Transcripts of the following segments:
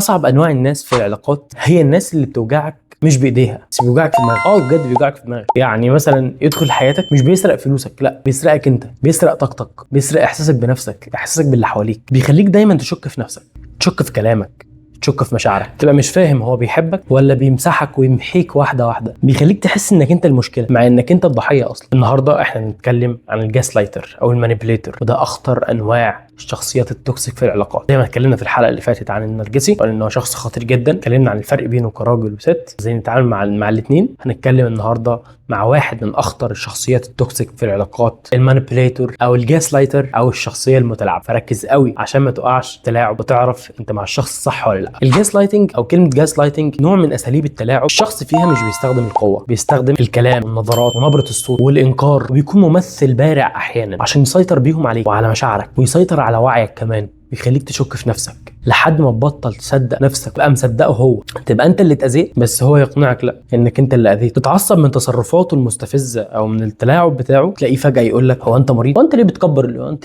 اصعب انواع الناس في العلاقات هي الناس اللي بتوجعك مش بايديها، بس بيوجعك في دماغك. بجد بيوجعك في دماغك. يعني مثلا يدخل حياتك مش بيسرق فلوسك، لا بيسرقك انت، بيسرق طاقتك، بيسرق احساسك بنفسك، احساسك باللي حواليك، بيخليك دايما تشك في نفسك، تشك في كلامك، تشك في مشاعرك، تبقى مش فاهم هو بيحبك ولا بيمسحك ويمحيك واحده واحده. بيخليك تحس انك انت المشكله مع انك انت الضحيه اصلا. النهارده احنا هنتكلم عن الجاس لايتر او المانيبيليتور، وده اخطر انواع الشخصيات التوكسيك في العلاقات. زي ما اتكلمنا في الحلقه اللي فاتت عن النرجسي وقال ان هو شخص خطير جدا، اتكلمنا عن الفرق بينه كراجل وست، ازاي نتعامل مع الاثنين. هنتكلم النهارده مع واحد من اخطر الشخصيات التوكسيك في العلاقات، المانيبيليتور او الجاس لايتر او الشخصيه المتلاعبه. فركز قوي عشان ما تقعش تلاعب وتعرف انت مع الشخص الصح ولا لا. الجاس لايتنج او كلمه جاس لايتنج نوع من اساليب التلاعب. الشخص فيها مش بيستخدم القوه، بيستخدم الكلام والنظرات ونبره الصوت والانكار، وبيكون ممثل بارع احيانا عشان يسيطر بيهم عليك وعلى مشاعرك ويسيطر على وعيك كمان، بيخليك تشك في نفسك لحد ما تبطل تصدق نفسك، تبقى مصدقه هو، تبقى انت اللي اتاذيت بس هو يقنعك لا انك انت اللي اذيت. تتعصب من تصرفاته المستفزه او من التلاعب بتاعه، تلاقيه فجاه يقول لك هو انت مريض، وانت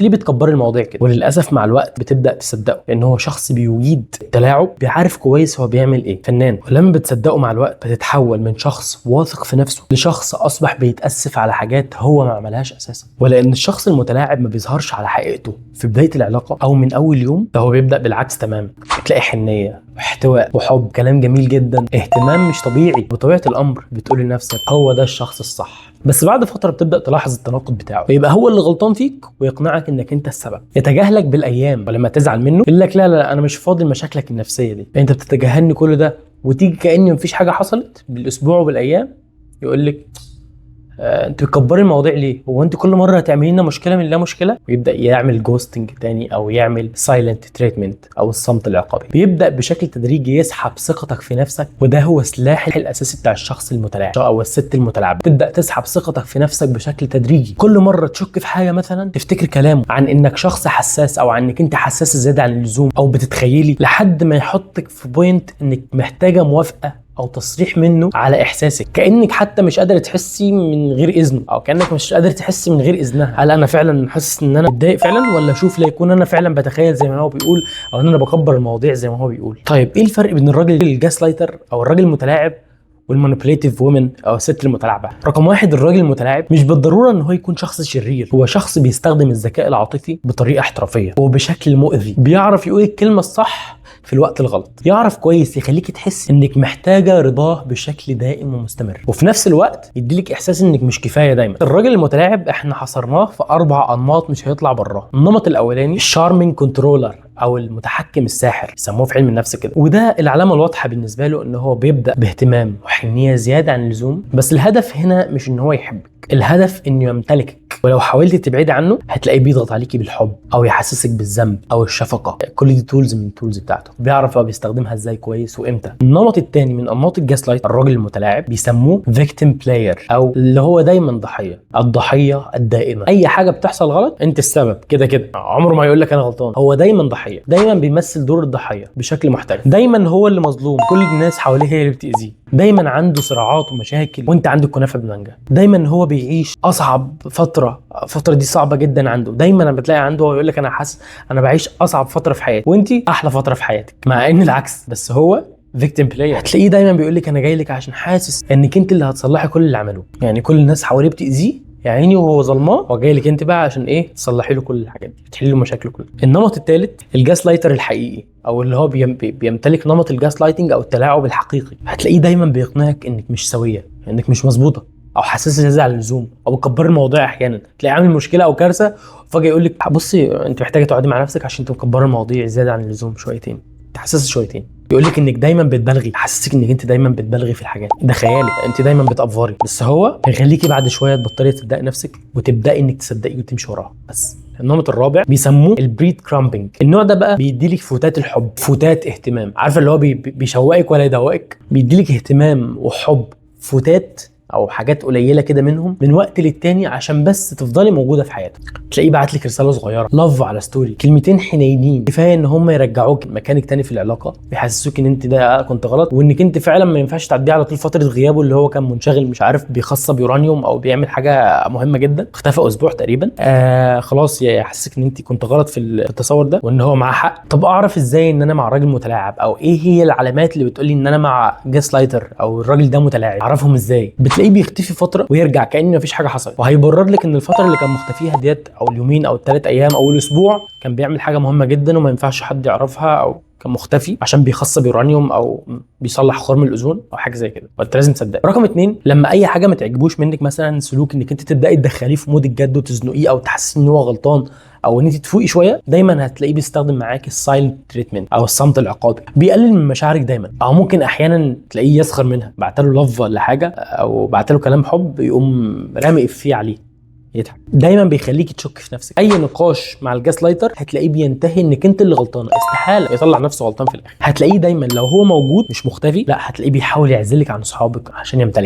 ليه بتكبر المواضيع كده. وللاسف مع الوقت بتبدا تصدقه لان هو شخص بيجيد التلاعب، بيعرف كويس هو بيعمل ايه، فنان. ولما بتصدقه مع الوقت بتتحول من شخص واثق في نفسه لشخص اصبح بيتاسف على حاجات هو ما عملهاش اساسا. ولان الشخص المتلاعب ما بيظهرش على حقيقته في بدايه العلاقه او من اول يوم، فهو بيبدا بالعكس تماما. بتلاقي حنيه واحتواء وحب، كلام جميل جدا، اهتمام مش طبيعي. بطبيعه الامر بتقول لنفسك هو ده الشخص الصح. بس بعد فتره بتبدا تلاحظ التناقض بتاعه، ويبقى هو اللي غلطان فيك ويقنعك انك انت السبب. يتجاهلك بالايام، ولما تزعل منه يقول لك لا لا لا انا مش فاضي لمشاكلك النفسيه دي، انت بتتجاهلني كل ده وتيجي كأن مفيش حاجه حصلت. بالاسبوع وبالايام يقول لك انت بتكبري المواضيع ليه؟ هو انت كل مره هتعملي لنا مشكله من لا مشكله؟ ويبدا يعمل جوستنج تاني او يعمل سايلنت تريتمنت او الصمت العقابي. بيبدا بشكل تدريجي يسحب ثقتك في نفسك، وده هو السلاح الاساسي بتاع الشخص المتلاعب او الست المتلاعبه. تبدا تسحب ثقتك في نفسك بشكل تدريجي. كل مره تشك في حاجه، مثلا تفتكر كلامه عن انك شخص حساس او عن انك انت حساس زياده عن اللزوم، او بتتخيلي لحد ما يحطك في بوينت انك محتاجه موافقه او تصريح منه على احساسك، كانك حتى مش قادره تحسي من غير اذنه، او كانك مش قادر تحسي من غير اذنها. هل انا فعلا حاسس ان انا متضايق فعلا، ولا اشوف لا يكون انا فعلا بتخيل زي ما هو بيقول، او ان انا بكبر المواضيع زي ما هو بيقول؟ طيب ايه الفرق بين الراجل الجاس لايتر او الراجل المتلاعب والمانيبيوليتيف وومن او الست المتلاعبه؟ رقم واحد، الراجل المتلاعب مش بالضروره ان هو يكون شخص شرير، هو شخص بيستخدم الذكاء العاطفي بطريقه احترافيه وبشكل مؤذي. بيعرف يقول الكلمه الصح في الوقت الغلط، يعرف كويس يخليك تحس انك محتاجه رضاه بشكل دائم ومستمر، وفي نفس الوقت يديلك احساس انك مش كفايه دايما. الراجل المتلاعب احنا حصرناه في 4 انماط مش هيطلع براها. النمط الاولاني الشارمينج كنترولر او المتحكم الساحر، يسموه في علم النفس كده. وده العلامه الواضحه بالنسبه له ان هو بيبدا باهتمام وحنيه زياده عن اللزوم، بس الهدف هنا مش ان هو يحبك، الهدف انه يمتلكك. ولو حاولت تبعدي عنه هتلاقيه بيضغط عليكي بالحب او يحسسك بالذنب او الشفقه. كل دي تولز من التولز بتاعته، بيعرف هو بيستخدمها ازاي كويس وامتى. النمط الثاني من انماط الجاس لايت، الراجل المتلاعب، بيسموه فيكتيم بلاير او اللي هو دايما ضحيه، الضحيه الدائمه. اي حاجه بتحصل غلط انت السبب، كده كده عمره ما يقول لك انا غلطان. هو دايما ضحيه، دايما بيمثل دور الضحيه بشكل محترف، دايما هو اللي مظلوم، كل الناس حواليه هي اللي بتاذيه، دايما عنده صراعات ومشاكل وانت عندك كنافه بمانجا، دايما هو بيعيش اصعب الفتره دي صعبه جدا عنده. دايما بتلاقي عنده هو يقول لك انا حاسس انا بعيش اصعب فتره في حياتي وانت احلى فتره في حياتك، مع ان العكس، بس هو فيكتيم بلاير. هتلاقيه دايما بيقول لك انا جاي لك عشان حاسس انك انت اللي هتصلحي كل اللي عملوه، يعني كل الناس حواليه بتاذيه يا عيني وهو ظلماه، وجاي لك انت بقى عشان ايه؟ تصلحي له كل الحاجات دي، تحلي له مشاكله كلها. النمط الثالث الجاس لايتر الحقيقي او اللي هو بيمتلك نمط الجاس لايتنج او التلاعب الحقيقي. هتلاقيه دايما بيقنعك انك مش سويه، انك مش مظبوطه، او حساسه زياده عن اللزوم، او بتكبر المواضيع. احيانا تلاقي عامل مشكله او كارثه وفجاه يقول لك بصي انت محتاجه تقعدي مع نفسك عشان انت مكبره المواضيع زياده عن اللزوم شويتين، انت حساسه شويتين. يقول لك انك دايما بتبالغي، حسسك انك انت دايما بتبالغي في الحاجات، ده خيالي، انت دايما بتافوري. بس هو هيخليكي بعد شويه تبطلي تصدقي نفسك وتبداي انك تصدقي وتمشي وراها بس. النمط الرابع بيسموه البريد كرامبنج. النوع ده بقى بيديلك فوتات الحب، فوتات اهتمام، عارفه اللي هو بيشوقك ولا يدوقك، بيديلك اهتمام وحب، فوتات او حاجات قليله كده منهم من وقت للتاني عشان بس تفضلي موجوده في حياتك. تلاقيه بعت لك رساله صغيره لاف على ستوري، كلمتين حنينين كفايه ان هم يرجعوك مكانك تاني في العلاقه، بيحسسوك ان انت ده كنت غلط، وانك انت فعلا ما ينفعش تعديه على طول فتره غيابه اللي هو كان منشغل مش عارف بيخصب يورانيوم او بيعمل حاجه مهمه جدا، اختفى اسبوع تقريبا. خلاص يحسسك ان انت كنت غلط في التصور ده وان هو معاه حق. طب اعرف ازاي ان انا مع راجل متلاعب، او ايه هي العلامات اللي بتقولي ان انا مع جاس لايتر او الراجل ده متلاعب؟ اعرفهم ازاي؟ بتلاقيه بيختفي فتره ويرجع كأن مفيش حاجه حصلت، وهيبرر لك ان الفتره اللي كان مختفيها ديت او اليومين او الثلاث ايام او الاسبوع كان بيعمل حاجه مهمه جدا وما ينفعش حد يعرفها، او كان مختفي عشان بيخصب يورانيوم او بيصلح خرم الاوزون او حاجه زي كده، فانت لازم تصدق. رقم 2، لما اي حاجه ما تعجبوش منك، مثلا سلوك انك انت تبداي تدخليه في مود الجد وتزنقيه او تحسسيه ان هو غلطان او ان انت تفوقي شويه، دايما هتلاقيه بيستخدم معاك السايلنت تريتمنت او الصمت العقابي، بيقلل من مشاعرك دايما، او ممكن احيانا تلاقيه يسخر منها، بعت له لف ولا حاجه او بعت له كلام حب يقوم رامي افيه عليه يضحك. دايما بيخليكي تشك في نفسك. اي نقاش مع الجاس لايتر هتلاقيه بينتهي انك انت اللي غلطانه، استحاله يطلع نفسه غلطان في الاخر. هتلاقيه دايما لو هو موجود مش مختفي، لا هتلاقيه بيحاول يعزلك عن اصحابك عشان يمتلك.